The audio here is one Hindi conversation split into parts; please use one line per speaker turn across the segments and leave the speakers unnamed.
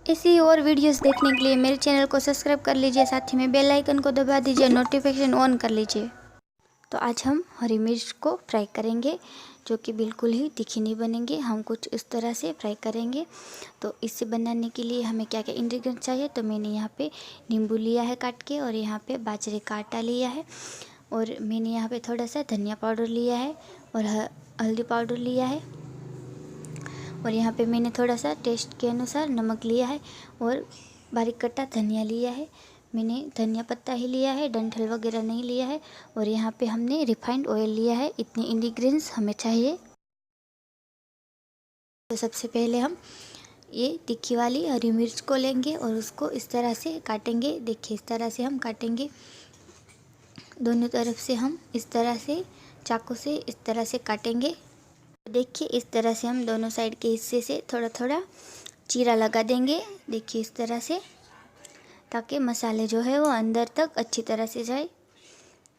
ऐसी और वीडियोस देखने के लिए मेरे चैनल को सब्सक्राइब कर लीजिए, साथ ही में बेल आइकन को दबा दीजिए, नोटिफिकेशन ऑन कर लीजिए। तो आज हम हरी मिर्च को फ्राई करेंगे, जो कि बिल्कुल ही तीखी नहीं बनेंगे। हम कुछ इस तरह से फ्राई करेंगे। तो इसे बनाने के लिए हमें क्या क्या इंग्रेडिएंट चाहिए, तो मैंने यहाँ पे नींबू लिया है काट के, और यहाँ पे बाजरे का आटा लिया है, और मैंने यहाँ पे थोड़ा सा धनिया पाउडर लिया है, और हल्दी पाउडर लिया है, और यहाँ पे मैंने थोड़ा सा टेस्ट के अनुसार नमक लिया है, और बारीक कटा धनिया लिया है। मैंने धनिया पत्ता ही लिया है, डंठल वगैरह नहीं लिया है। और यहाँ पे हमने रिफाइंड ऑयल लिया है। इतने इंग्रेडिएंट्स हमें चाहिए। तो सबसे पहले हम ये तीखी वाली हरी मिर्च को लेंगे और उसको इस तरह से काटेंगे। देखिए, इस तरह से हम काटेंगे। दोनों तरफ से हम इस तरह से चाकू से इस तरह से काटेंगे। देखिए, इस तरह से हम दोनों साइड के हिस्से से थोड़ा थोड़ा चीरा लगा देंगे। देखिए, इस तरह से, ताकि मसाले जो है वो अंदर तक अच्छी तरह से जाए।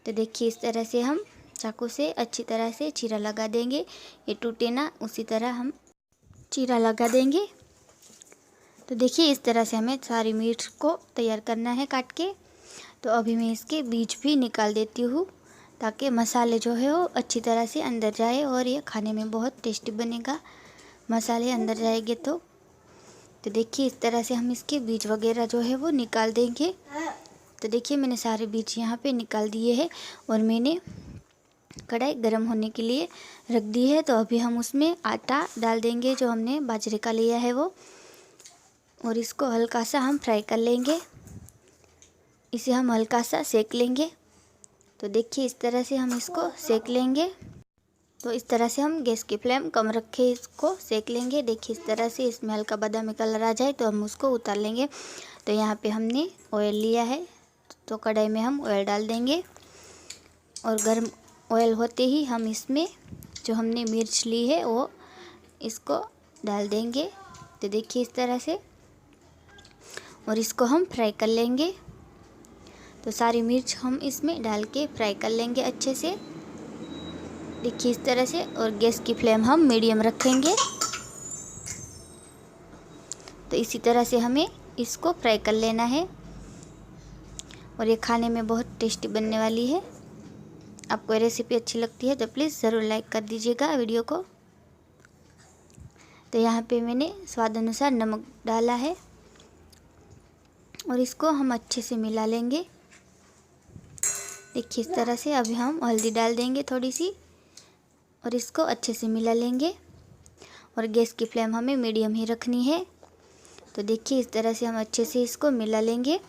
तो देखिए, इस तरह से हम चाकू से अच्छी तरह से चीरा लगा देंगे। ये टूटे ना, उसी तरह हम चीरा लगा देंगे। तो देखिए, इस तरह से हमें सारी मिर्च को तैयार करना है काट के। तो अभी मैं इसके बीज भी निकाल देती हूँ, ताकि मसाले जो है वो अच्छी तरह से अंदर जाए, और ये खाने में बहुत टेस्टी बनेगा। मसाले अंदर जाएंगे तो देखिए, इस तरह से हम इसके बीज वगैरह जो है वो निकाल देंगे। तो देखिए, मैंने सारे बीज यहाँ पे निकाल दिए हैं, और मैंने कढ़ाई गर्म होने के लिए रख दी है। तो अभी हम उसमें आटा डाल देंगे, जो हमने बाजरे का लिया है वो, और इसको हल्का सा हम फ्राई कर लेंगे। इसे हम हल्का सा सेक लेंगे। तो देखिए, इस तरह से हम इसको सेक लेंगे। तो इस तरह से हम गैस की फ्लेम कम रखे इसको सेक लेंगे। देखिए, इस तरह से इसमें हल्का बादामी कलर आ जाए तो हम उसको उतार लेंगे। तो यहाँ पे हमने ऑयल लिया है, तो कढ़ाई में हम ऑयल डाल देंगे, और गर्म ऑयल होते ही हम इसमें जो हमने मिर्च ली है वो इसको डाल देंगे। तो देखिए, इस तरह से, और इसको हम फ्राई कर लेंगे। तो सारी मिर्च हम इसमें डाल के फ्राई कर लेंगे अच्छे से। देखिए, इस तरह से, और गैस की फ्लेम हम मीडियम रखेंगे। तो इसी तरह से हमें इसको फ्राई कर लेना है, और ये खाने में बहुत टेस्टी बनने वाली है। आपको ये रेसिपी अच्छी लगती है तो प्लीज़ ज़रूर लाइक कर दीजिएगा वीडियो को। तो यहाँ पे मैंने स्वाद अनुसार नमक डाला है, और इसको हम अच्छे से मिला लेंगे। देखिए, इस तरह से अभी हम हल्दी डाल देंगे थोड़ी सी, और इसको अच्छे से मिला लेंगे, और गैस की फ्लेम हमें मीडियम ही रखनी है। तो देखिए, इस तरह से हम अच्छे से इसको मिला लेंगे।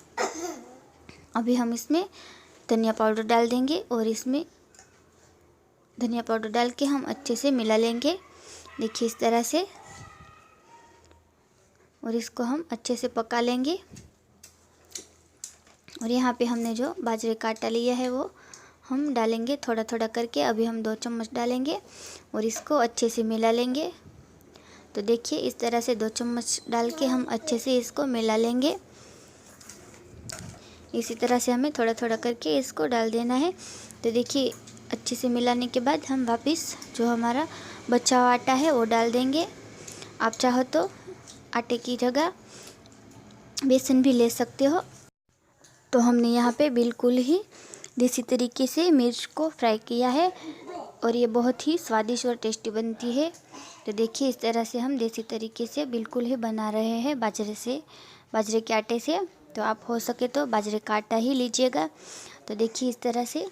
अभी हम इसमें धनिया पाउडर डाल देंगे, और इसमें धनिया पाउडर डाल के हम अच्छे से मिला लेंगे। देखिए, इस तरह से, और इसको हम अच्छे से पका लेंगे। और यहाँ पे हमने जो बाजरे का आटा लिया है वो हम डालेंगे थोड़ा थोड़ा करके। अभी हम 2 चम्मच डालेंगे, और इसको अच्छे से मिला लेंगे। तो देखिए, इस तरह से 2 चम्मच डाल के हम अच्छे से इसको मिला लेंगे। इसी तरह से हमें थोड़ा थोड़ा करके इसको डाल देना है। तो देखिए, अच्छे से मिलाने के बाद हम वापस जो हमारा बचा हुआ आटा है वो डाल देंगे। आप चाहो तो आटे की जगह बेसन भी ले सकते हो। तो हमने यहाँ पे बिल्कुल ही देसी तरीके से मिर्च को फ्राई किया है, और ये बहुत ही स्वादिष्ट और टेस्टी बनती है। तो देखिए, इस तरह से हम देसी तरीके से बिल्कुल ही बना रहे हैं बाजरे के आटे से। तो आप हो सके तो बाजरे का आटा ही लीजिएगा। तो देखिए, इस तरह से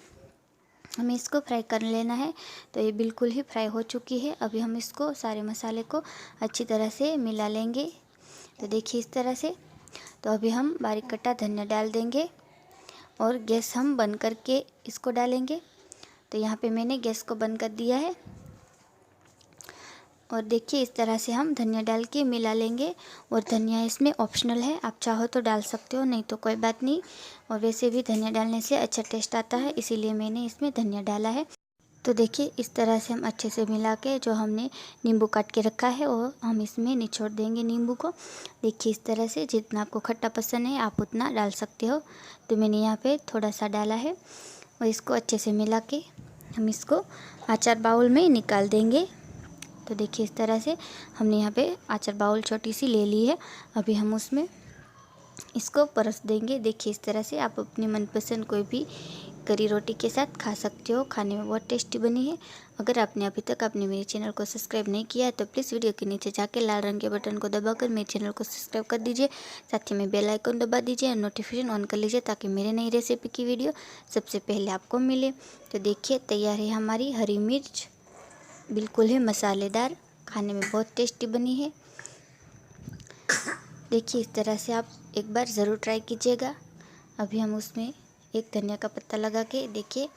हमें इसको फ्राई कर लेना है। तो ये बिल्कुल ही फ्राई हो चुकी है। अभी हम इसको सारे मसाले को अच्छी तरह से मिला लेंगे। तो देखिए, इस तरह से। तो अभी हम बारीक कटा धनिया डाल देंगे, और गैस हम बंद करके इसको डालेंगे। तो यहाँ पे मैंने गैस को बंद कर दिया है, और देखिए, इस तरह से हम धनिया डाल के मिला लेंगे। और धनिया इसमें ऑप्शनल है, आप चाहो तो डाल सकते हो, नहीं तो कोई बात नहीं। और वैसे भी धनिया डालने से अच्छा टेस्ट आता है, इसीलिए मैंने इसमें धनिया डाला है। तो देखिए, इस तरह से हम अच्छे से मिला के जो हमने नींबू काट के रखा है वो हम इसमें निचोड़ देंगे नींबू को। देखिए, इस तरह से, जितना आपको खट्टा पसंद है आप उतना डाल सकते हो। तो मैंने यहाँ पे थोड़ा सा डाला है, और इसको अच्छे से मिला के हम इसको अचार बाउल में निकाल देंगे। तो देखिए इस तरह से हमने यहाँ पे आचार बाउल छोटी सी ले ली है। अभी हम उसमें इसको परस देंगे। देखिए इस तरह से आप अपनी मनपसंद कोई भी करी रोटी के साथ खा सकते हो। खाने में बहुत टेस्टी बनी है। अगर आपने अभी तक अपने मेरे चैनल को सब्सक्राइब नहीं किया है तो प्लीज़ वीडियो के नीचे जाके लाल रंग के बटन को दबाकर मेरे चैनल को सब्सक्राइब कर दीजिए। साथ ही में बेल आइकन दबा दीजिए और नोटिफिकेशन ऑन कर लीजिए ताकि मेरे नई रेसिपी की वीडियो सबसे पहले आपको मिले। तो देखिए तैयार है हमारी हरी मिर्च, बिल्कुल है मसालेदार, खाने में बहुत टेस्टी बनी है। देखिए इस तरह से आप एक बार ज़रूर ट्राई कीजिएगा। अभी हम उसमें एक धनिया का पत्ता लगा के देखिए